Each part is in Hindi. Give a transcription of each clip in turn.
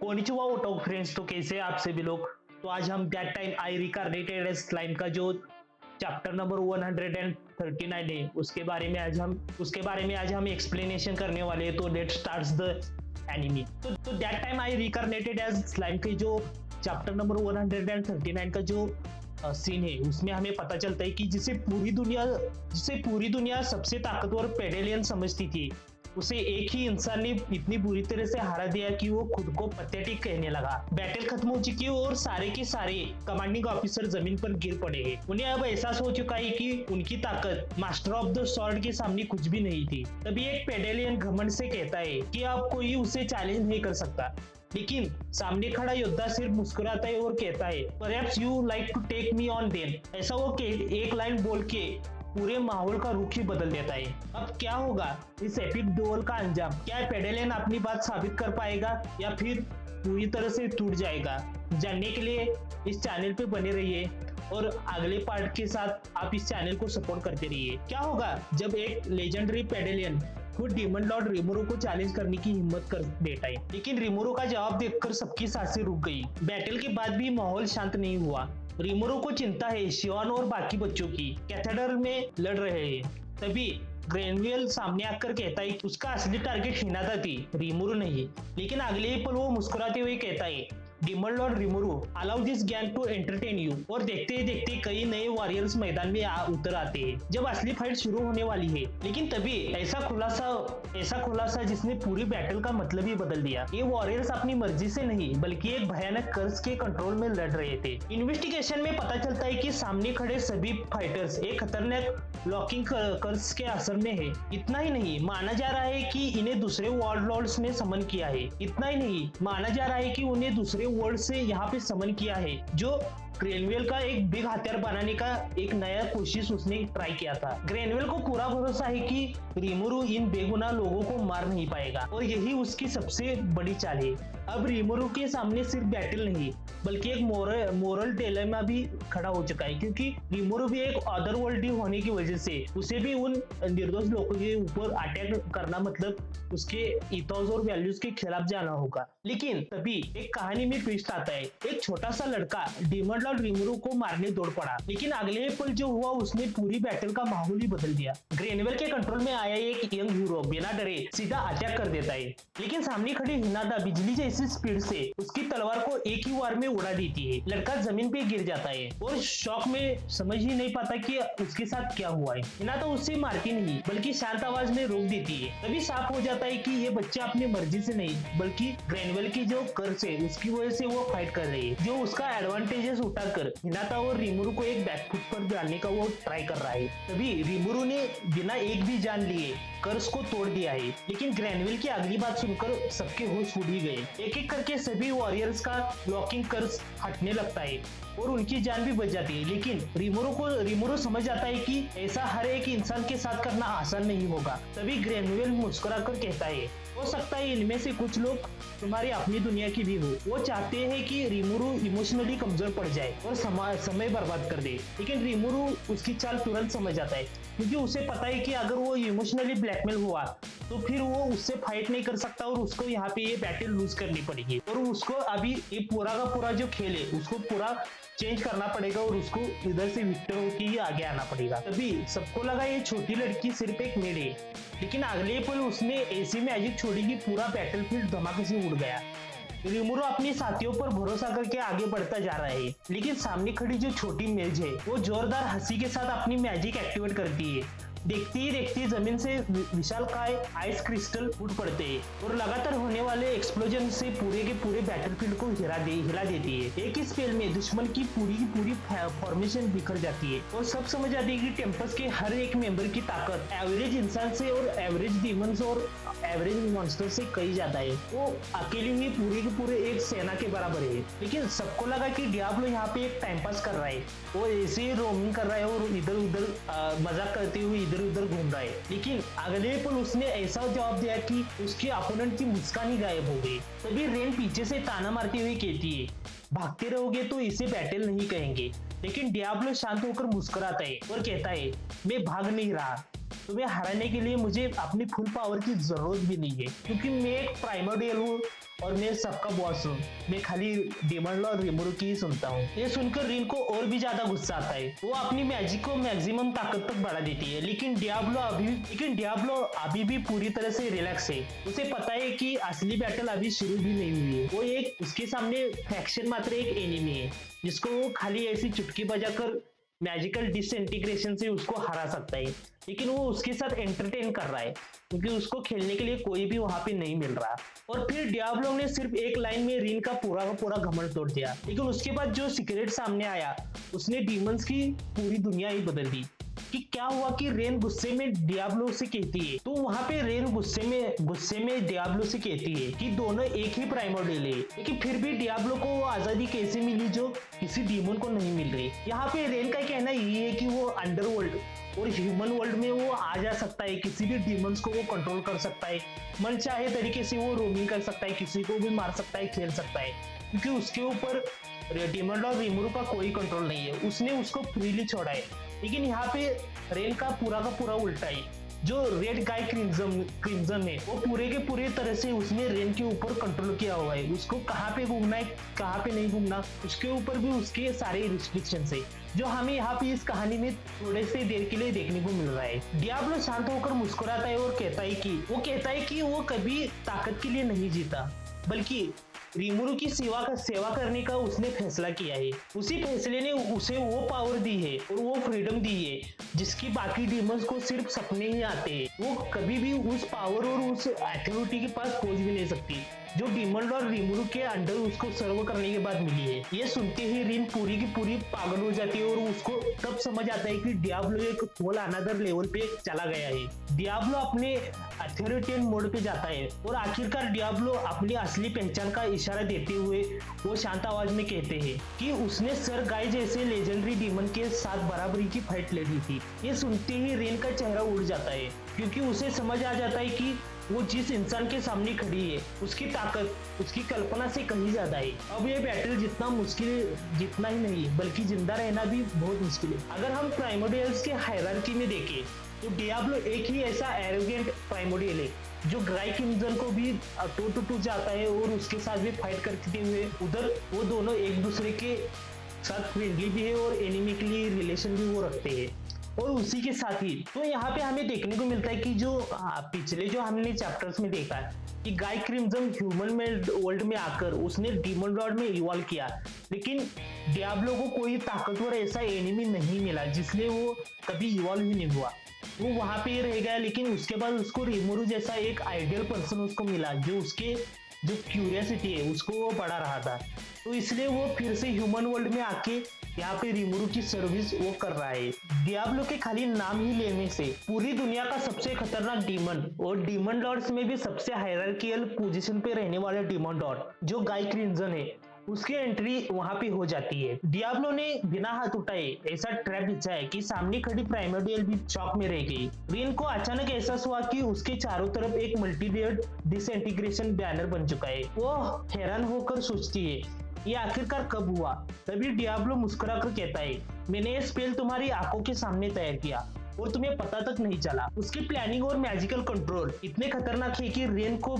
कोनिचिवा ओटो फ्रेंड्स, तो कैसे हैं आप सभी लोग। तो आज हम that time I reincarnated as slime का जो चैप्टर नंबर 139 है उसके बारे में आज हम एक्सप्लेनेशन करने वाले हैं। तो लेट स्टार्ट्स द एनिमी। तो that time I reincarnated as slime के जो चैप्टर नंबर 139 का जो सीन है उसमें हमें पता चलता है कि जिसे पूरी दुनिया सबसे ताकतवर पेडेलियन समझती थी, उसे एक ही इंसान ने इतनी बुरी तरह से हरा दिया कि वो खुद को पैथेटिक कहने लगा। बैटल खत्म हो चुकी है और सारे के सारे कमांडिंग ऑफिसर जमीन पर गिर पड़े हैं। उन्हें अब एहसास हो चुका है कि उनकी ताकत मास्टर ऑफ द स्वॉर्ड के सामने कुछ भी नहीं थी। तभी एक पेडेलियन घमंड से कहता है कि अब कोई उसे चैलेंज नहीं कर सकता, लेकिन सामने खड़ा योद्धा सिर्फ मुस्कुराता है और कहता है perhaps you like to take me on then. ऐसा वो एक लाइन बोल के पूरे माहौल का रुख ही बदल देता है। अब क्या होगा इस एपिक डुएल का अंजाम? क्या पेडेलियन अपनी बात साबित कर पाएगा या फिर पूरी तरह से टूट जाएगा? जानने के लिए इस चैनल पे बने रहिए और अगले पार्ट के साथ आप इस चैनल को सपोर्ट करते रहिए। क्या होगा जब एक लेजेंडरी पेडेलियन खुद डीमन लॉर्ड रिमोरो को चैलेंज करने की हिम्मत कर बैठा है? लेकिन रिमोरो का जवाब देखकर सबकी सांसें रुक गई। बैटल के बाद भी माहौल शांत नहीं हुआ। रिमोरो को चिंता है शिवान और बाकी बच्चों की कैथेड्रल में लड़ रहे हैं। तभी ग्रेनवेल सामने आकर कहता है कि उसका असली टारगेट हिनाता थी, रिमोरो नहीं। लेकिन अगले ही पल वो मुस्कुराते हुए कहता है demon lord Rimuru allow this gang to entertain you. और देखते ही देखते कई नए वॉरियर्स मैदान में उतर आते हैं जब असली फाइट शुरू होने वाली है। लेकिन तभी ऐसा खुलासा जिसने पूरी बैटल का मतलब ही बदल दिया। ये वॉरियर्स अपनी मर्जी से नहीं बल्कि एक भयानक कर्स के कंट्रोल में लड़ रहे थे। इन्वेस्टिगेशन में पता चलता है कि सामने खड़े सभी फाइटर्स एक खतरनाक लॉकिंग कर्स के असर में है। इतना ही नहीं माना जा रहा है कि इन्हें दूसरे वर्ल्ड लॉर्ड्स ने समन किया है। इतना ही नहीं माना जा रहा है कि उन्हें दूसरे वर्ल्ड से यहाँ पे समन किया है। जो ग्रेनवेल का एक बिग हथियार बनाने का एक नया कोशिश उसने ट्राई किया था। ग्रेनवेल को पूरा भरोसा है कि रिमोरो इन बेगुनाह लोगों को मार नहीं पाएगा और यही उसकी सबसे बड़ी चाल है। अब रिमोरो के सामने सिर्फ बैटल नहीं बल्कि एक मोरल डिलेमा भी खड़ा हो चुका है, क्योंकि रिमोरो भी एक अदर वर्ल्ड होने की वजह से उसे भी उन निर्दोष लोगों के ऊपर अटैक करना मतलब उसके इथोस और वैल्यूज के खिलाफ जाना होगा। लेकिन तभी एक कहानी में ट्विस्ट आता है। एक छोटा सा लड़का डीमन लॉर्ड रिमोरो को मारने दौड़ पड़ा, लेकिन अगले पल जो हुआ उसने पूरी बैटल का माहौल ही बदल दिया। ग्रेनवेल के कंट्रोल में आया एक यंग हीरो बिना डरे सीधा अटैक कर देता है, लेकिन सामने खड़ी हिनाता बिजली जैसी स्पीड से उसकी तलवार को एक ही वार में उड़ा देती है। लड़का जमीन पे गिर जाता है और शॉक में समझ ही नहीं पाता कि उसके साथ क्या हुआ है। हिनाता उससे मारती नहीं बल्कि शांत आवाज में रोक देती है। तभी साफ हो जाता है कि ये बच्चा अपनी मर्जी से नहीं बल्कि ग्रेनवेल की जो कर्स है उसकी वजह से वो फाइट कर रही है, जो उसका एडवांटेजेस उठाकर हिनाता और रिमोरो को एक बैकफुट पर डालने का वो ट्राई कर रहा है। तभी रिमोरो ने बिना एक भी जान लिए कर्स को तोड़ दिया है। लेकिन ग्रेनवेल की अगली बात सुनकर सबके होश उड़ ही गए। एक एक करके सभी वॉरियर्स का लॉकिंग कर्स हटने लगता है और उनकी जान भी बच जाती है। लेकिन रिमोरो समझ जाता है कि ऐसा हर एक इंसान के साथ करना आसान नहीं होगा। तभी ग्रेनवेल मुस्कुराकर कहता है हो सकता है इनमें से कुछ लोग तुम्हारी अपनी दुनिया की भी हो। वो चाहते हैं कि रिमोरो इमोशनली कमजोर पड़ जाए और समय बर्बाद कर दे। लेकिन रिमोरो उसकी चाल तुरंत समझ जाता है, क्योंकि उसे पता है कि अगर वो इमोशनली ब्लैकमेल हुआ तो फिर वो उससे फाइट नहीं कर सकता और उसको यहाँ पे ये बैटल लूज करनी पड़ेगी और उसको अभी ये पूरा का पूरा जो खेल है उसको पूरा चेंज करना पड़ेगा और उसको इधर से विक्टर होकर ही आगे आना पड़ेगा। तभी सबको लगा ये छोटी लड़की सिर्फ एक मेड है, लेकिन अगले पल उसने ऐसी मैजिक छोड़ी कि पूरा बैटलफील्ड धमाके से उड़ गया। रिमोरो अपने साथियों पर भरोसा करके आगे बढ़ता जा रहा है, लेकिन सामने खड़ी जो छोटी मेज है वो जोरदार हंसी के साथ अपनी मैजिक एक्टिवेट करती है। देखती ही देखती जमीन से विशालकाय आइस क्रिस्टल फूट पड़ते हैं और लगातार होने वाले एक्सप्लोजन से पूरे के पूरे बैटलफील्ड को हिला देती है। एक ही स्पेल में दुश्मन की पूरी फॉर्मेशन बिखर जाती है और सब समझ जाती है कि टेम्पस के हर एक मेंबर की ताकत एवरेज इंसान से और एवरेज डीमंस और एवरेज मॉन्स्टर से कहीं ज्यादा है। वो अकेले ही पूरे के पूरे एक सेना के बराबर है। लेकिन सबको लगा कि डियाब्लो यहाँ पे एक टाइम पास कर रहा है, वो ऐसे ही रोमिंग कर रहा है और इधर उधर मजाक करते हुए इधर उधर घूम रहा है। लेकिन अगले पल उसने ऐसा जवाब दिया कि उसके अपोनेंट की मुस्कान ही गायब हो गई। तभी रेन पीछे से ताना मारती हुई कहती है भागते रहोगे तो इसे बैटल नहीं कहेंगे। लेकिन डियाब्लो शांत होकर मुस्कुराता है और कहता है मैं भाग नहीं रहा, तुम्हें हराने के लिए मुझे अपनी फुल पावर की जरूरत भी नहीं है, क्योंकि मैं एक प्राइमोर्डियल हूँ और मैं सबका बॉस हूँ, मैं खाली डीमन लॉर्ड रिमूरो की ही सुनता हूँ। ये सुनकर रिन को और भी ज्यादा गुस्सा आता है। वो अपनी मैजिक को मैक्सिमम ताकत तक बढ़ा देती है, लेकिन डियाब्लो अभी भी पूरी तरह से रिलैक्स है। उसे पता है कि असली बैटल अभी शुरू भी नहीं हुई है। वो एक उसके सामने फैक्शन मात्र एक एनिमी है जिसको वो खाली ऐसी चुटकी बजाकर मैजिकल डिसइंटीग्रेशन से उसको हरा सकता है, लेकिन वो उसके साथ एंटरटेन कर रहा है क्योंकि उसको खेलने के लिए कोई भी वहां पे नहीं मिल रहा। और फिर डियाब्लो ने सिर्फ एक लाइन में रिन का पूरा घमंड तोड़ दिया, लेकिन उसके बाद जो सीक्रेट सामने आया उसने डीमंस की पूरी दुनिया ही बदल दी। कि क्या हुआ कि रेन गुस्से में डियाब्लो से कहती है, तो वहां पे रेन गुस्से में डियाब्लो से कहती है कि दोनों एक ही प्राइमोर्डियल है, लेकिन फिर भी डियाब्लो को वो आजादी कैसे मिली जो किसी डीमन को नहीं मिल रही। यहाँ पे रेन का कहना ये है कि वो अंडरवर्ल्ड और ह्यूमन वर्ल्ड में वो आ जा सकता है, किसी भी डीमंस को वो कंट्रोल कर सकता है, मन चाहे तरीके से वो रोमिंग कर सकता है, किसी को भी मार सकता है, खेल सकता है, क्योंकि उसके ऊपर डीमन लॉर्ड रिमूरो का कोई कंट्रोल नहीं है, उसने उसको फ्रीली छोड़ा है। लेकिन यहाँ पे रेन का पूरा उल्टा है। जो रेड गाय क्रिम्जन है वो पूरे के पूरे तरह से उसने रेन के ऊपर कंट्रोल किया हुआ है। उसको कहाँ पे घूमना है कहाँ पे नहीं घूमना उसके ऊपर भी उसके सारे रिस्ट्रिक्शंस है, जो हमें यहाँ पे इस कहानी में थोड़े से देर के लिए देखने को मिल रहा है। डियाब्लो शांत होकर मुस्कुराता है और कहता है कि वो कभी ताकत के लिए नहीं जीता, बल्कि रिमूरो की सेवा करने का उसने फैसला किया है। उसी फैसले ने उसे वो पावर दी है और वो फ्रीडम दी है जिसकी बाकी डीमंस को सिर्फ सपने ही आते हैं। वो कभी भी उस पावर और उस अथॉरिटी के पास पहुंच भी नहीं सकती जो डीमन लॉर्ड रिमूरो के अंडर उसको सर्व करने के बाद मिली है। ये सुनते ही रिन पूरी की पूरी पागल हो जाती है और उसको तब समझ आता है कि डियाब्लो एक होल अनदर लेवल पे चला गया है। डियाब्लो अपने अथॉरिटेरियन मोड पे जाता है और आखिरकार डियाब्लो अपनी असली पहचान का इशारा देते हुए वो शांत आवाज में कहते हैं कि उसने सर गाय जैसे लेजेंडरी डीमन के साथ बराबरी की फाइट लड़ी थी। ये सुनते ही रेन का चेहरा उड़ जाता है क्योंकि उसे समझ आ जाता है कि वो जिस इंसान के सामने खड़ी है उसकी ताकत उसकी कल्पना से कहीं ज्यादा है। अब ये बैटल जितना मुश्किल जितना ही नहीं बल्कि जिंदा रहना भी बहुत मुश्किल है। अगर हम प्राइमोर्डियल्स के हायरार्की में देखें तो डियाब्लो एक ही ऐसा एरोगेंट प्राइमोर्डियल है जो गाय क्रिम्जन को भी टू जाता है और उसके साथ भी फाइट करते हुए उधर वो दोनों एक दूसरे के साथ फ्रेंडली भी है और एनिमिकली रिलेशन भी वो रखते हैं। और उसी के साथ ही तो यहाँ पे हमें देखने को मिलता है कि जो पिछले जो हमने चैप्टर्स में देखा है कि गाय क्रिम्जन ह्यूमन वर्ल्ड में आकर उसने डीमन लॉर्ड में इवॉल्व किया, लेकिन डियाब्लो को कोई ताकतवर ऐसा एनिमी नहीं मिला जिसलिए वो कभी इवॉल्व ही नहीं हुआ। वो वहां पे रह गया, लेकिन उसके बाद उसको रिमूरो जैसा एक आइडियल पर्सन उसको मिला जो उसके जो क्यूरियोसिटी है उसको वो बढ़ा रहा था, तो इसलिए वो फिर से ह्यूमन वर्ल्ड में आके यहाँ पे रिमूरो की सर्विस वो कर रहा है। डियाब्लो के खाली नाम ही लेने से पूरी दुनिया का सबसे खतरनाक डीमन और डीमन लॉर्ड्स में भी सबसे हायरार्कियल पोजीशन पे रहने वाला डीमन लॉर्ड जो गाय क्रिम्जन है उसकी एंट्री वहां पे हो जाती है। डियाब्लो ने बिना हाथ उठाए ऐसा ट्रैप बिछाया कि सामने खड़ी प्राइमोर्डियल भी शॉक में रह गई। रिन को अचानक एहसास हुआ कि उसके चारों तरफ एक मल्टीलेयर्ड डिसइंटीग्रेशन बैनर बन चुका है। वो हैरान होकर सोचती है ये आखिरकार कब हुआ। तभी डियाब्लो मुस्कुराकर कहता है मैंने ये स्पेल तुम्हारी आंखों के सामने तैयार किया और तुम्हें पता तक नहीं चला। उसकी प्लानिंग और मैजिकल कंट्रोल इतने खतरनाक है कि रेन को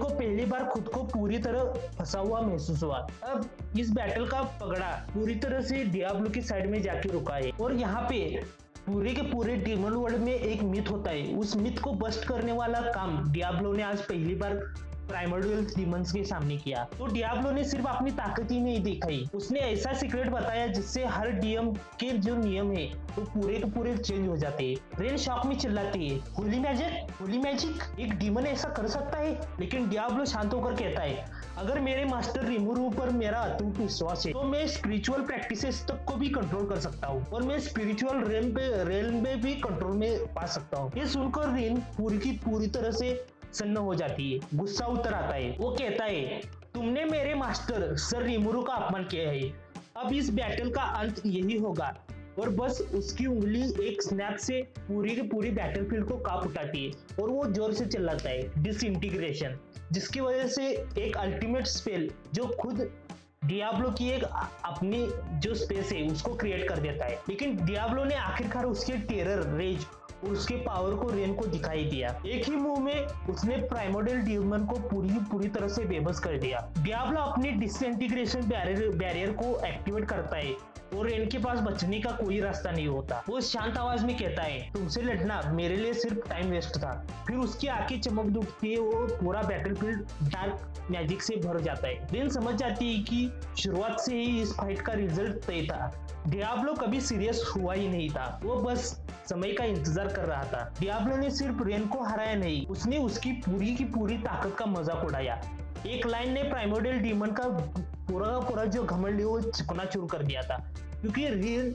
पहली बार खुद को पूरी तरह फंसा हुआ महसूस हुआ। अब इस बैटल का पगड़ा पूरी तरह से डियाब्लो की साइड में जाके रुका है और यहाँ पे पूरे के पूरे डीमन वर्ल्ड में एक मिथ होता है, उस मिथ को बस्ट करने वाला काम डियाब्लो ने आज पहली बार प्राइमोर्डियल डीमंस के सामने किया। तो डियाब्लो ने सिर्फ अपनी ताकत ही नहीं दिखाई, उसने ऐसा सीक्रेट बताया जिससे हर डीएम के जो नियम है वो पूरे के पूरे चेंज हो जाते हैं। रेन शॉक में चिल्लाती है होली मैजिक एक डीमन ऐसा कर सकता है? लेकिन डियाब्लो शांत होकर कहता है अगर मेरे मास्टर रिमूरो पर मेरा अटूट विश्वास है तो मैं स्पिरिचुअल प्रैक्टिसेस तक को भी कंट्रोल कर सकता हूँ और मैं स्पिरिचुअल रेल में भी कंट्रोल में पा सकता हूँ। ये सुनकर रेन पूरी तरह से सन्न हो जाती है, गुस्सा उतर आता है। वो कहता है तुमने मेरे मास्टर सर रिमूरो का अपमान किया है, अब इस बैटल का अंत यही होगा। और बस उसकी उंगली एक स्नैप से पूरी की पूरी बैटलफील्ड को कांप उठाती है और वो जोर से चिल्लाता है डिसइंटीग्रेशन, जिसकी वजह से एक अल्टीमेट स्पेल जो खुद डियाब्लो की एक अपनी जो स्पेस है उसको क्रिएट कर देता है। लेकिन डियाब्लो ने आखिरकार उसके टेरर रेज और उसके पावर को रेन को दिखाई दिया। एक ही मूव में उसने प्राइमोर्डियल डीमन को पूरी तरह से बेबस कर दिया। डियाब्लो अपनी डिसइंटीग्रेशन बैरियर को एक्टिवेट करता है और रेन के पास बचने का कोई रास्ता नहीं होता। वो शांत आवाज में कहता है, तुमसे लड़ना मेरे लिए सिर्फ टाइम वेस्ट था। फिर उसकी आंखें चमक उठती है और पूरा बैटलफील्ड डार्क मैजिक से भर जाता है। रेन समझ जाती है कि शुरुआत से ही इस फाइट का रिजल्ट तय था। डियाब्लो कभी सीरियस हुआ ही नहीं था, वो बस समय का इंतजार कर रहा था। डियाब्लो ने सिर्फ रेन को हराया नहीं, उसने उसकी पूरी की पूरी ताकत का मजाक उड़ाया। एक लाइन ने प्राइमोर्डियल डीमन का पूरा जो घमंड है वो चकनाचूर कर दिया था, क्योंकि रेन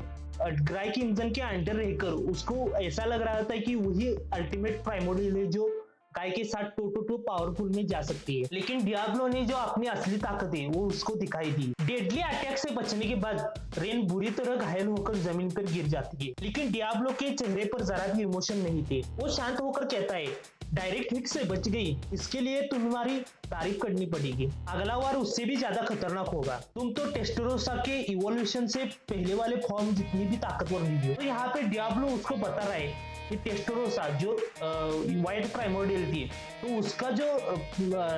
ग्राई की इंजन के अंडर रहकर उसको ऐसा लग रहा था कि वही अल्टीमेट प्राइमोर्डियल है जो गाय के साथ टू पावरफुल में जा सकती है। लेकिन डियाब्लो ने जो अपनी असली ताकत है वो उसको दिखाई दी। डेडली अटैक से बचने के बाद रेन बुरी तरह घायल होकर जमीन पर गिर जाती है, लेकिन डियाब्लो के चेहरे पर जरा भी इमोशन नहीं थे। वो शांत होकर कहता है, डायरेक्ट हिट से बच गई, इसके लिए तुम्हारी तारीफ करनी पड़ेगी। अगला वार उससे भी ज्यादा खतरनाक होगा। तुम तो टेस्टरोसा के इवोल्यूशन से पहले वाले फॉर्म जितनी भी ताकतवर नहीं हो। तो यहाँ पे डियाब्लो उसको बता रहा है कि टेस्टरोसा जो वाइट प्राइमोर्डियल थी, तो उसका जो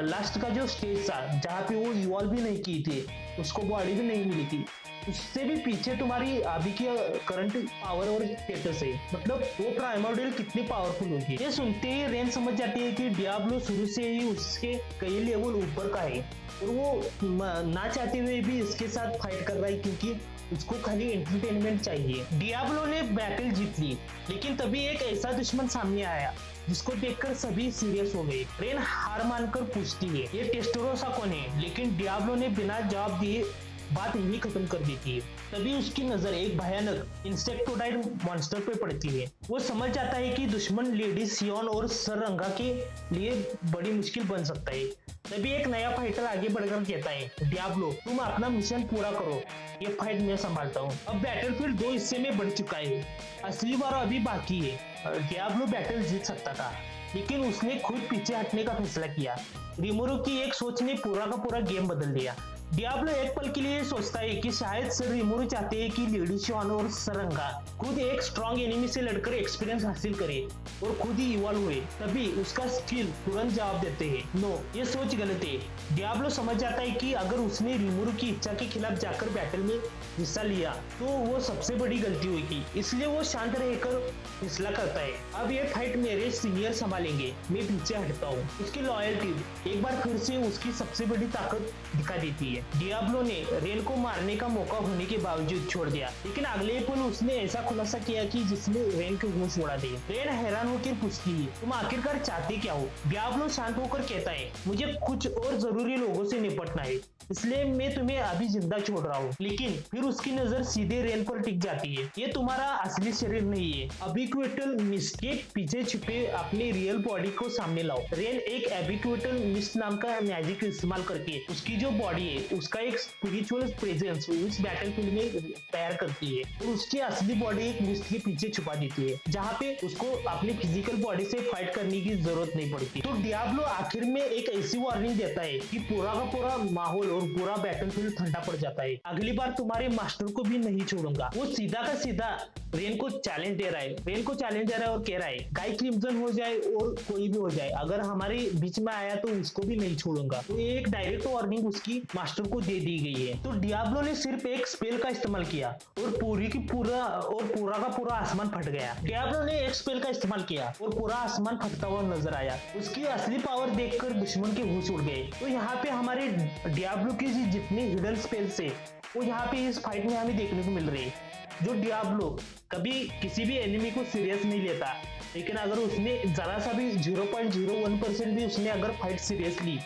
लास्ट का जो स्टेज था जहाँ पे वो इवॉल्व भी नहीं की थी, उसको बॉडी भी नहीं मिली थी, उससे भी पीछे तुम्हारी अभी की करंट पावर और स्टेटस है। मतलब वो प्राइमोर्डियल कितनी पावरफुल होगी। ये सुनते ही रेन समझ जाती है कि डियाब्लो शुरू से ही उसके कई लेवल ऊपर का है और वो ना चाहते हुए भी इसके साथ फाइट कर रहा है, क्योंकि उसको खाली एंटरटेनमेंट चाहिए। डियाब्लो ने बैटल जीत ली, लेकिन तभी एक ऐसा दुश्मन सामने आया जिसको देखकर सभी सीरियस हो गए। रेन हार मानकर पूछती है, ये टेस्टरोसा कौन है? लेकिन डियाब्लो ने बिना जवाब दिए बात यही खत्म कर देती है। तभी उसकी नजर एक भयानक इंसेक्टोडाइड मॉन्स्टर पे पड़ती है। वो समझ जाता है कि दुश्मन लेडी सियोन और सर रंगा के लिए बड़ी मुश्किल बन सकता है। तभी एक नया फाइटर आगे बढ़कर कहता है, डियाब्लो तुम अपना मिशन पूरा करो, ये फाइट मैं संभालता हूँ। अब बैटलफील्ड 2 हिस्से में बढ़ चुका है, असली वार अभी बाकी है। डियाब्लो बैटल जीत सकता था, लेकिन उसने खुद पीछे हटने का फैसला किया। रिमोरू की एक सोच ने पूरा का पूरा गेम बदल दिया। डियाब्लो एक पल के लिए सोचता है कि शायद सर रिमोरू चाहते हैं कि लेडी शिवान और सरंगा खुद एक स्ट्रॉन्ग एनिमी से लड़कर एक्सपीरियंस हासिल करे और खुद ही इवॉल्व हुए। तभी उसका स्किल तुरंत जवाब देते हैं, नो ये सोच गलत है। डियाब्लो समझ जाता है कि अगर उसने रिमोरू की इच्छा के खिलाफ जाकर बैटल में हिस्सा लिया तो वो सबसे बड़ी गलती होगी, इसलिए वो शांत रहकर फैसला करता है, अब ये फाइट मेरे सीनियर संभालेंगे, मैं पीछे हटता हूँ। उसकी लॉयल्टी एक बार फिर से उसकी सबसे बड़ी ताकत दिखा देती है। डियाब्लो ने रेन को मारने का मौका होने के बावजूद छोड़ दिया, लेकिन अगले पल उसने ऐसा खुलासा किया कि जिसने रेन के होश उड़ा दिए। रेन हैरान होकर पूछती है, तुम आखिरकार चाहते क्या हो? डियाब्लो शांत होकर कहता है, मुझे कुछ और जरूरी लोगों से निपटना है, इसलिए मैं तुम्हें अभी जिंदा छोड़ रहा हूँ। लेकिन फिर उसकी नजर सीधे रेन पर टिक जाती है। ये तुम्हारा असली शरीर नहीं है, अबिक्विटल मिस्ट के पीछे छुपे अपनी रियल बॉडी को सामने लाओ। रेन एक एबिक्विटल मिस्ट नाम का मैजिक इस्तेमाल करके उसकी जो बॉडी है उसका एक स्पिरिचुअल प्रेजेंस उस बैटलफील्ड में तैयार करती है और उसकी असली बॉडी एक मिस्ट के पीछे छुपा देती है, जहाँ पे उसको अपनी फिजिकल बॉडी से फाइट करने की जरूरत नहीं पड़ती। तो डियाब्लो आखिर में एक ऐसी वार्निंग देता है कि पूरा का पूरा माहौल और पूरा बैटलफील्ड ठंडा पड़ जाता है। अगली बार तुम्हारे मास्टर को भी नहीं छोड़ूंगा। वो सीधा का सीधा रेन को चैलेंज दे रहा है और कह रहा है, गाय क्रिम्सन हो जाए और कोई भी हो जाए, अगर हमारे बीच में आया तो उसको भी नहीं छोड़ूंगा। तो एक डायरेक्ट वार्निंग उसकी मास्टर को दे दी गई है। तो डियाब्लो ने सिर्फ एक स्पेल का इस्तेमाल किया और पूरा का पूरा आसमान फट गया। डियाब्लो ने एक स्पेल का इस्तेमाल किया और पूरा आसमान फटता हुआ नजर आया। उसकी असली पावर देखकर दुश्मन के होश उड़ गए। तो यहाँ पे हमारे डियाब्लो की जितनी हिडन स्पेल्स है वो यहाँ पे इस फाइट में हमें देखने को मिल रही है। जो डियाब्लो कभी किसी भी एनिमी को सीरियस नहीं लेता, लेकिन अगर उसने जरा सा भी 0.01% भी उसने अगर फाइट सीरियस ली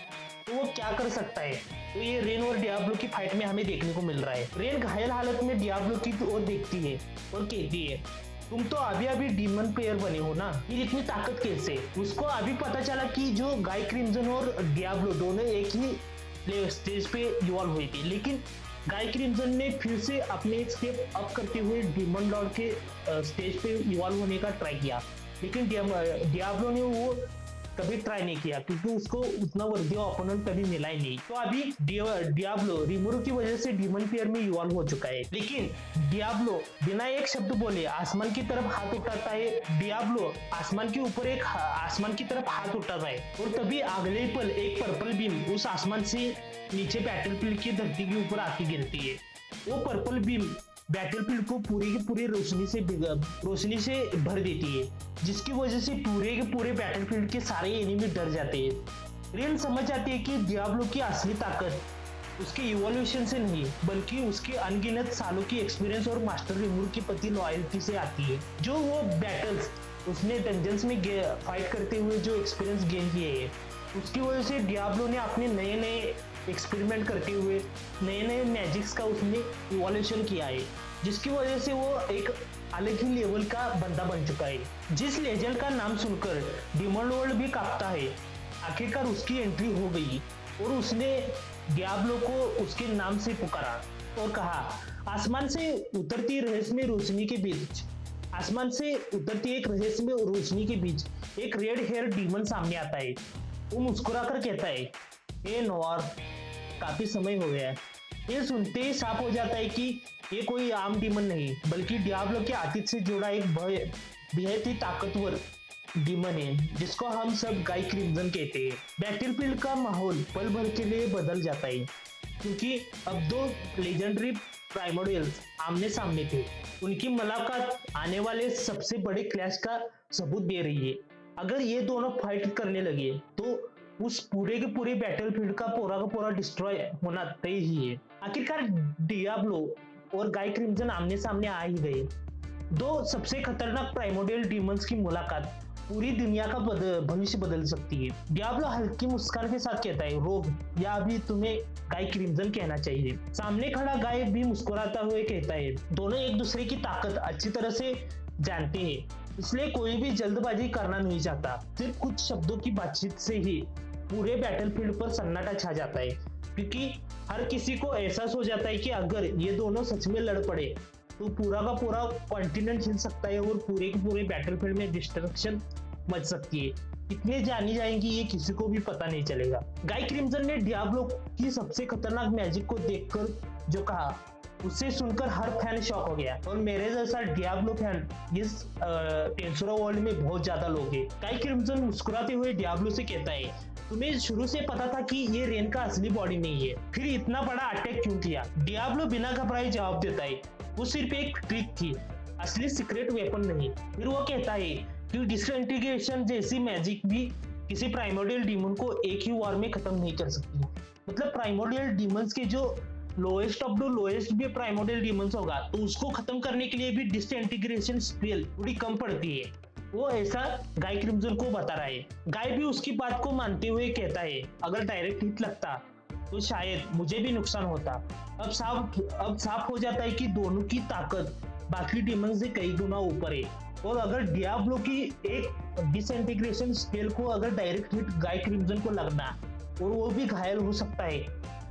तो वो क्या कर सकता है। तो ये रेन और डियाब्लो की फाइट में हमें देखने को मिल रहा है। रेन घायल हालत में डियाब्लो की ओर देखती है और कहती है, तुम तो अभी डीमन प्लेयर बने हो ना, ये इतनी ताकत कैसे? उसको अभी पता चला कि जो गाय क्रिम्सन और डियाब्लो दोनों एक ही स्टेज पे इवॉल्व हुई थी, लेकिन गाय क्रिम्सन ने फिर से अपने एक स्टेप अप करते हुए डीमन लॉर्ड के स्टेज पे इवॉल्व होने का ट्राई किया, लेकिन डियाब्लो ने वो कभी ट्राई नहीं किया क्योंकि उसको उतना वर्दी ओपोनेंट कभी मिला ही नहीं। तो अभी डियाब्लो रिमोरू की वजह से डीमन पेयर में इवॉल्व हो चुका है, लेकिन डियाब्लो बिना एक शब्द बोले आसमान की तरफ हाथ उठाता है। डियाब्लो आसमान के ऊपर आसमान की तरफ हाथ उठाता है और तभी अगले पल एक पर्पल बीम उस आसमान से नीचे बैटलफील्ड की धरती के ऊपर आके गिरती है। वो पर्पल बीम बैटलफील्ड को पूरी की पूरी रोशनी से भर देती है, जिसकी वजह से पूरे के पूरे बैटलफील्ड के सारे एनिमी डर जाते हैं। रेन समझ जाती है कि डियाब्लो की असली ताकत उसके इवोल्यूशन से नहीं बल्कि उसके अनगिनत सालों की एक्सपीरियंस और मास्टर रिमोरू के प्रति लॉयल्टी से आती है। जो वो बैटल्स उसने डंजन्स में फाइट करते हुए जो एक्सपीरियंस गेन किए हैं, उसकी वजह से डियाब्लो ने अपने नए नए एक्सपेरिमेंट करते हुए नए नए मैजिक्स का उसने इवोल्यूशन किया है, जिसकी वजह से वो एक अलग ही लेवल का बंदा बन चुका है। जिस लेजेंड का नाम सुनकर डिमन वर्ल्ड भी कांपता है, आखिरकार उसकी एंट्री हो गई और उसने डियाब्लो को उसके नाम से पुकारा और कहा, आसमान से उतरती रहस्यमय रोशनी के बीच आसमान से उतरती एक रहस्यमय रोशनी के बीच एक रेड हेयर डीमन सामने आता है। वो मुस्कुराकर कहता है, ए नोआर, काफी समय हो गया है। ये सुनते ही साफ हो जाता है कि ये कोई आम डीमन नहीं बल्कि डियाब्लो के अतीत से जुड़ा एक बेहद ही ताकतवर डीमन है, जिसको हम सब गाय क्रिम्सन कहते हैं। बैटलफील्ड का माहौल पल भर के लिए बदल जाता है क्योंकि अब दो लेजेंडरी प्राइमोरियल्स आमने सामने थे। उनकी मुलाकात आने वाले सबसे बड़े क्लैश का सबूत दे रही है। अगर ये दोनों फाइट करने लगे तो उस पूरे के पूरे बैटलफील्ड का पूरा डिस्ट्रॉय होना तय ही है। आखिरकार डियाब्लो और गाय क्रिम्सन आमने सामने आ ही गए। दो सबसे खतरनाक प्राइमोडियल डीमंस की मुलाकात पूरी दुनिया का भविष्य बदल सकती है। डियाब्लो हल्की मुस्कान के साथ कहता है, रोग, या अभी तुम्हें गाय क्रिम्सन कहना चाहिए। सामने खड़ा गाय भी मुस्कुराता हुए कहता है, दोनों एक दूसरे की ताकत अच्छी तरह से जानते हैं, इसलिए कोई भी जल्दबाजी करना नहीं चाहता। सिर्फ कुछ शब्दों की बातचीत से ही पूरे बैटलफील्ड पर सन्नाटा छा जाता है क्योंकि हर किसी को एहसास हो जाता है कि अगर ये दोनों सच में लड़ पड़े तो पूरा का पूरा कॉन्टिनेंट हिल सकता है और पूरे के पूरे बैटलफील्ड में डिस्ट्रक्शन मच सकती है। कितने जानी जाएंगी ये किसी को भी पता नहीं चलेगा। गाय क्रिम्सन ने डियाब्लो की सबसे खतरनाक मैजिक को देखकर जो कहा, उससे सुनकर हर फैन शॉक हो गया और मेरे जैसा डियाब्लो फैन इस टेंसुरा वर्ल्ड में बहुत ज्यादा लोग हैं। गाय क्रिम्सन मुस्कुराते हुए डियाब्लो से कहता है, तुम्हें शुरू से पता था कि ये रेन का असली बॉडी नहीं है, फिर इतना बड़ा अटैक क्यों किया? डियाब्लो बिना घबराए जवाब देता है, वो सिर्फ एक ट्रिक थी, असली सीक्रेट वेपन नहीं। फिर वो कहता है कि डिसइंटीग्रेशन जैसी मैजिक भी किसी प्राइमोडियल डीमन को एक ही वार में खत्म नहीं कर सकती। मतलब प्राइमोडियल डीमंस के जो लोएस्ट ऑफ द लोएस्ट भी प्राइमोडियल डीमंस होगा तो उसको खत्म करने के लिए भी डिसइंटीग्रेशन स्पेल थोड़ी कम पड़ती है। वो ऐसा गाय क्रिम्सन को बता रहा है। गाय भी उसकी बात को मानते हुए कहता है, अगर डायरेक्ट हिट लगता तो शायद मुझे भी नुकसान होता। अब साफ हो जाता है कि दोनों की ताकत बाकी डीमन से कई गुना ऊपर है और अगर डियाब्लो की एक डिसइंटीग्रेशन स्पेल को अगर डायरेक्ट हिट गाय क्रिम्सन को लगना और वो भी घायल हो सकता है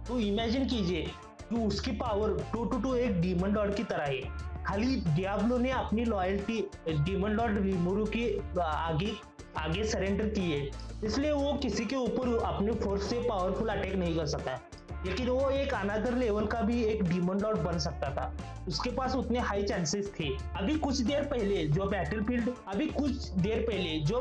तो इमेजिन कीजिए कि उसकी पावर 2-2 एक डीमन लॉर्ड की तरह है। खाली डियाब्लो ने अपनी लॉयल्टी डीमन लॉर्ड रिमोरू के आगे सरेंडर की है, इसलिए वो किसी के ऊपर अपने फोर्स से पावरफुल अटैक नहीं कर सकता, लेकिन वो एक अनदर लेवल का भी एक डीमन लॉर्ड बन सकता था। उसके पास उतने हाई चांसेस थे। अभी कुछ देर पहले जो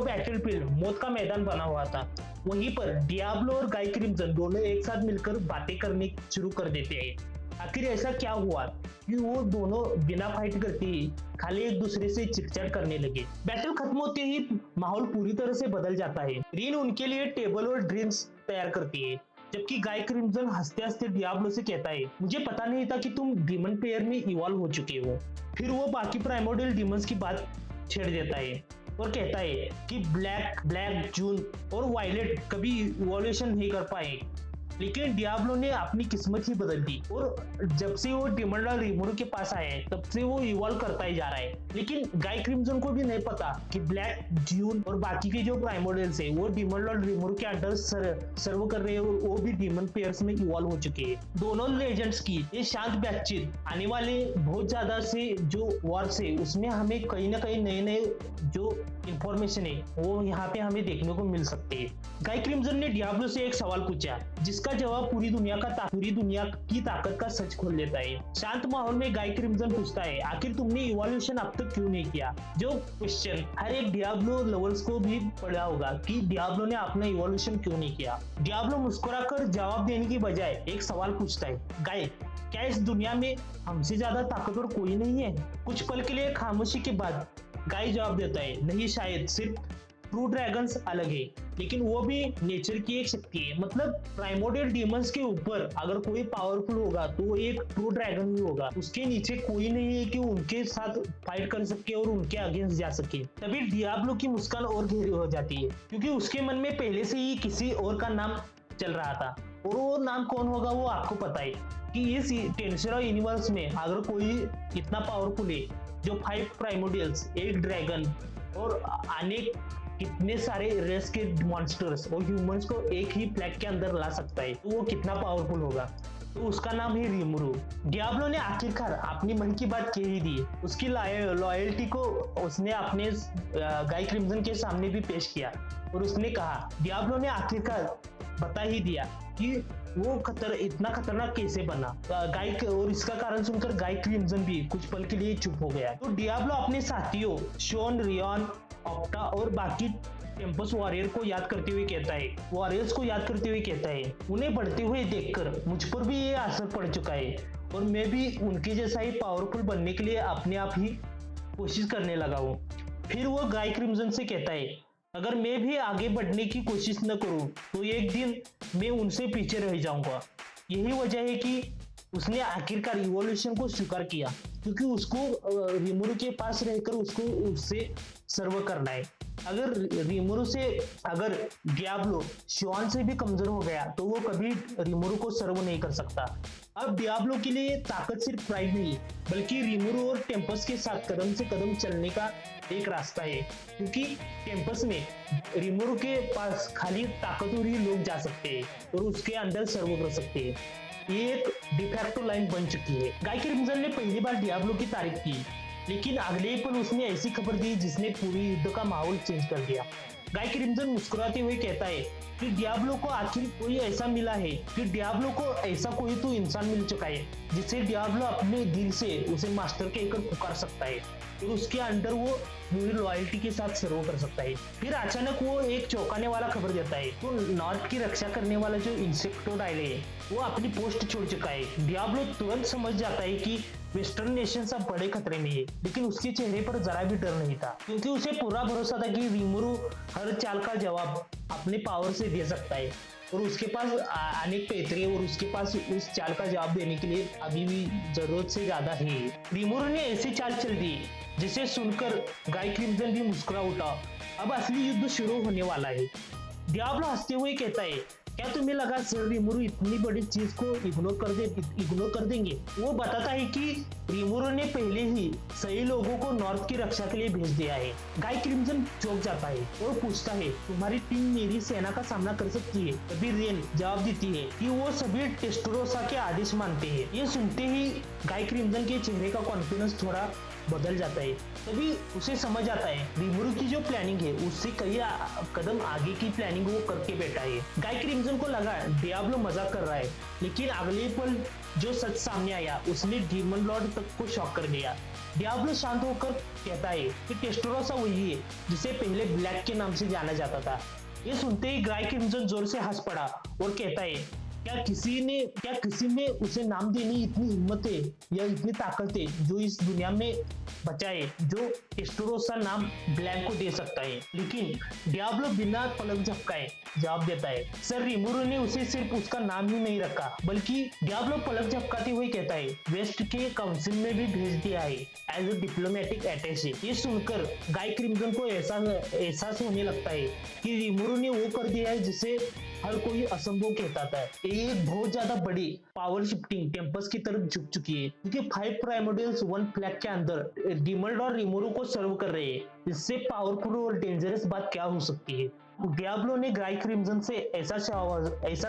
बैटलफील्ड मौत का मैदान बना हुआ था, वहीं पर डियाब्लो और गाय क्रिम्सन दोनों एक साथ मिलकर बातें करने शुरू कर देते हैं। आखिर ऐसा क्या हुआ कि वो दोनों बिना फाइट करते ही खाली एक दूसरे से चिटचैट करने लगे। बैटल खत्म होते ही माहौल पूरी तरह से बदल जाता है। रीन उनके लिए टेबल और ड्रिंक्स तैयार करती है, जबकि गाय क्रिम्सन हंसते हंसते डियाब्लो से कहता है, मुझे पता नहीं था कि तुम डीमन पेयर में इवॉल्व हो चुके हो। फिर वो बाकी प्राइमोडियल डीमंस की बात छेड़ देता है और कहता है कि ब्लैक, जून और वायलेट कभी इवोल्यूशन नहीं कर पाए, लेकिन डियाब्लो ने अपनी किस्मत ही बदल दी और जब से वो डीमन लॉर्ड रिमूरो के पास आया है तब से वो इवॉल्व करता ही जा रहा है। लेकिन गाय क्रिम्सन को भी नहीं पता कि ब्लैक ड्यून और बाकी के जो प्राइमोर्डियल्स है वो डीमन लॉर्ड रिमूरो के अंडर सर्व कर रहे हैं और वो भी डीमन पेयर्स में इवॉल्व हो चुके हैं। दोनों लेजेंड्स की ये शांत बातचीत आने वाले बहुत ज्यादा से जो वॉर्स है उसमें हमें कहीं ना कहीं नए नए जो इंफॉर्मेशन है वो यहाँ पे हमें देखने को मिल सकती है। गाय क्रिम्सन ने डियाब्लो से एक सवाल पूछा जिसका जवाब पूरी दुनिया की ताकत का सच खोल देता है। शांत माहौल में गाय क्रिम्सन पूछता है आखिर तुमने इवोल्यूशन अब तक क्यों नहीं किया। जो क्वेश्चन हर एक डियाब्लो लवर्स को भी पड़ा होगा कि डियाब्लो ने अपना इवोल्यूशन क्यों नहीं किया। डियाब्लो मुस्कुराकर जवाब देने की बजाय एक सवाल पूछता है, गाय क्या इस दुनिया में हमसे ज्यादा ताकतवर कोई नहीं है। कुछ पल के लिए खामोशी के बाद गाय जवाब देता है, नहीं शायद, सिर्फ ट्रू ड्रैगन्स अलग है लेकिन वो भी नेचर की एक शक्ति है। मतलब प्राइमोर्डियल डीमंस के ऊपर अगर कोई पावरफुल होगा तो वो एक ट्रू ड्रैगन ही होगा। उसके नीचे कोई नहीं है कि उनके साथ फाइट कर सके और उनके अगेंस्ट जा सके। तभी डियाब्लो की मुस्कान और गहरी हो जाती है क्योंकि उसके मन में पहले से ही किसी और का नाम चल रहा था और वो नाम कौन होगा वो आपको पता है कि इस टेंसेरा यूनिवर्स में अगर कोई इतना पावरफुल है जो 5 प्राइमोर्डियल्स, 1 ड्रैगन और अनेक कितने सारे रेस के मॉन्स्टर्स और ह्यूमंस को एक ही फ्लैग के अंदर ला सकता है तो वो कितना पावरफुल होगा। तो उसका नाम है रिमूरो। डियाब्लो ने आखिरकार अपनी मन की बात कह ही दी। उसकी लॉयल्टी को उसने अपने गाय क्रिम्सन के सामने भी पेश किया और उसने कहा, डियाब्लो ने आखिरकार बता ही दिया कि वो इतना खतरनाक कैसे बना। गाय और इसका कारण सुनकर गाय क्रिम्सन भी कुछ पल के लिए चुप हो गया। तो डियाब्लो अपने साथियों शॉन, रियॉन, ऑप्टा और बाकी टेम्पस वॉरियर्स को याद करते हुए कहता है, उन्हें बढ़ते हुए देखकर मुझ पर भी ये असर पड़ चुका है और मैं भी उनके जैसा ही पावरफुल बनने के लिए अपने आप ही कोशिश करने लगा हूँ। फिर वो गाय क्रिम्सन से कहता है, अगर मैं भी आगे बढ़ने की कोशिश न करूं तो एक दिन मैं उनसे पीछे रह जाऊंगा। यही वजह है कि उसने आखिरकार इवोल्यूशन को स्वीकार किया क्योंकि उसको रिमूरो के पास रहकर उससे सर्व करना है। अगर डियाब्लो शॉन से भी कमजोर हो गया तो वो कभी रिमूरो को सर्व नहीं कर सकता। अब डियाब्लो के लिए ताकत सिर्फ प्राइड नहीं बल्कि रिमूरो और टेम्पस के साथ कदम से कदम चलने का एक रास्ता है क्योंकि टेम्पस में रिमूरो के पास खाली ताकतवर ही लोग जा सकते हैं और उसके अंदर सर्व कर सकते हैं। ये एक डिफैक्टो लाइन बन चुकी है। गाय क्रिम्सन ने पहली बार डियाब्लो की तारीफ की लेकिन अगले ही पल उसने ऐसी खबर दी जिसने पूरी युद्ध का माहौल चेंज कर दिया। गाय क्रिम्सन मुस्कुराते हुए कहता है कि डियाब्लो को आखिर कोई ऐसा मिला है कि डियाब्लो को ऐसा कोई तो इंसान मिल चुका है जिसे डियाब्लो अपने दिल से उसे मास्टर कहकर पुकार सकता है और उसके अंदर वो पूरी लॉयल्टी के साथ सर्व कर सकता है। फिर अचानक वो एक चौंकाने वाला खबर देता है तो नॉर्थ की रक्षा करने वाला जो इंसेक्टोडाइल है वो अपनी पोस्ट छोड़ चुका है। डियाब्लो तुरंत समझ जाता है कि वेस्टर्न नेशन सब बड़े खतरे में है लेकिन उसके चेहरे पर जरा भी डर नहीं था क्योंकि उसे पूरा भरोसा था कि रिमूरो हर चाल का जवाब अपने पावर से दे सकता है और उसके पास अनेक पैतरे और उसके पास उस चाल का जवाब देने के लिए अभी भी जरूरत से ज्यादा है। रिमूरो ने ऐसी चाल चल दी जिसे सुनकर गाय क्रिम्सन भी मुस्कुरा उठा। अब असली युद्ध शुरू होने वाला है। डियाब्लो हंसते हुए कहता है, क्या तुम्हें लगा सर रिमूरो इतनी बड़ी चीज को इग्नोर कर देंगे। वो बताता है कि रिमूरो ने पहले ही सही लोगों को नॉर्थ की रक्षा के लिए भेज दिया है। गाय क्रिम्सन चौंक जाता है और पूछता है, तुम्हारी टीम मेरी सेना का सामना कर सकती है। तभी रेन जवाब देती है कि वो सभी टेस्टोरोसा के आदेश मानते हैं। ये सुनते ही गाय क्रिम्सन के चेहरे का कॉन्फिडेंस थोड़ा बदल जाता है। तभी उसे समझ आता है रिमूरो की जो प्लानिंग है उससे कई कदम आगे की प्लानिंग वो करके बैठा है। गाय क्रिम्सन को लगा डियाब्लो मजाक कर रहा है लेकिन अगले पल जो सच सामने आया उसने डीमन लॉर्ड तक को शॉक कर दिया। डियाब्लो शांत होकर कहता है कि टेस्टोरोसा वही है जिसे पहले ब्लैक के नाम से जाना जाता था। ये सुनते ही गाय क्रिम्सन जोर से हंस पड़ा और कहता है, क्या किसी में उसे नाम देने इतनी हिम्मत है या इतनी ताकत है जो इस दुनिया में बचा है जो टेस्टोरोसा नाम ब्लैक को दे सकता है। लेकिन डियाब्लो बिना पलक झपकाए जवाब देता है, सर रिमूरो ने उसे सिर्फ उसका नाम ही नहीं रखा बल्कि डियाब्लो पलक झपकाते हुए कहता है, वेस्ट के काउंसिल में भी भेज दिया है एज ए डिप्लोमेटिक अटैचे। ये सुनकर गाय क्रिम्सन को एहसास होने लगता है कि रिमूरो ने वो कर दिया है जिसे हर कोई असंभव कहता था। ये एक बहुत ज्यादा बड़ी पावर शिफ्टिंग टेम्पस की तरफ झुक चुकी है, क्योंकि 5 प्राइमोर्डियल्स 1 फ्लैग के अंदर डिमल्ड और रिमोरू को सर्व कर रहे हैं। इससे पावरफुल और डेंजरस बात क्या हो सकती है। डियाब्लो ने ग्राई क्रिम्सन से ऐसा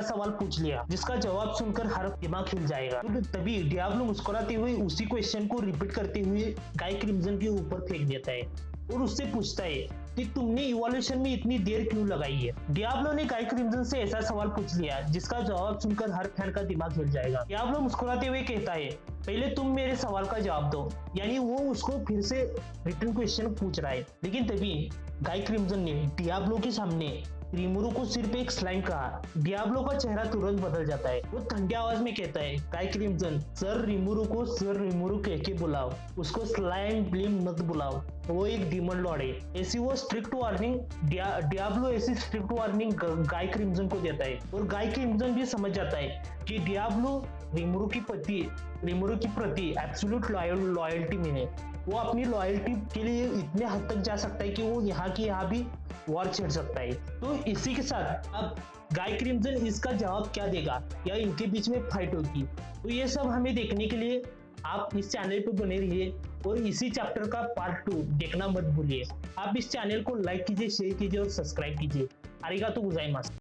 सवाल पूछ लिया जिसका जवाब सुनकर हर दिमाग हिल जाएगा। तो तभी डियाब्लो मुस्कुराते हुए उसी क्वेश्चन को रिपीट करते हुए गाय क्रिम्सन के ऊपर फेंक देता है और उससे पूछता है कि तुमने इवोल्यूशन में इतनी देर क्यों लगाई है। डियाब्लो ने गाय क्रिम्सन से ऐसा सवाल पूछ लिया जिसका जवाब सुनकर हर फैन का दिमाग हिल जाएगा। डियाब्लो मुस्कुराते हुए कहता है, पहले तुम मेरे सवाल का जवाब दो। यानी वो उसको फिर से रिटर्न क्वेश्चन पूछ रहा है। लेकिन तभी गाय क्रिम्सन ने डियाब्लो के सामने रिमोरू को सिर्फ एक स्लाइम कहा। डियाब्लो का चेहरा तुरंत बदल जाता है। वो ठंडे आवाज में कहता है, गाय क्रिम्सन, सर रिमोरू को सर रिमोरू कह के बुलाओ, उसको स्लाइम ब्लीम मत बुलाओ, वो एक डीमन लॉर्ड है। ऐसी वो स्ट्रिक्ट वार्निंग डियाब्लो ऐसी स्ट्रिक्ट वार्निंग गाय क्रिम्सन को देता है और गाय क्रिम्सन भी समझ जाता है कि डियाब्लो रिमोरू की प्रति एब्सोल्यूट लॉयल्टी में है। वो अपनी लॉयल्टी के लिए इतने हद तक जा सकता है कि वो यहाँ की यहाँ भी वॉर छेड़ सकता है। तो इसी के साथ अब गाय क्रिम्सन इसका जवाब क्या देगा या इनके बीच में फाइट होगी, तो ये सब हमें देखने के लिए आप इस चैनल पे बने रहिए और इसी चैप्टर का पार्ट 2 देखना मत भूलिए। आप इस चैनल को लाइक कीजिए, शेयर कीजिए और सब्सक्राइब कीजिए। आरिगातो गोजाइमासु।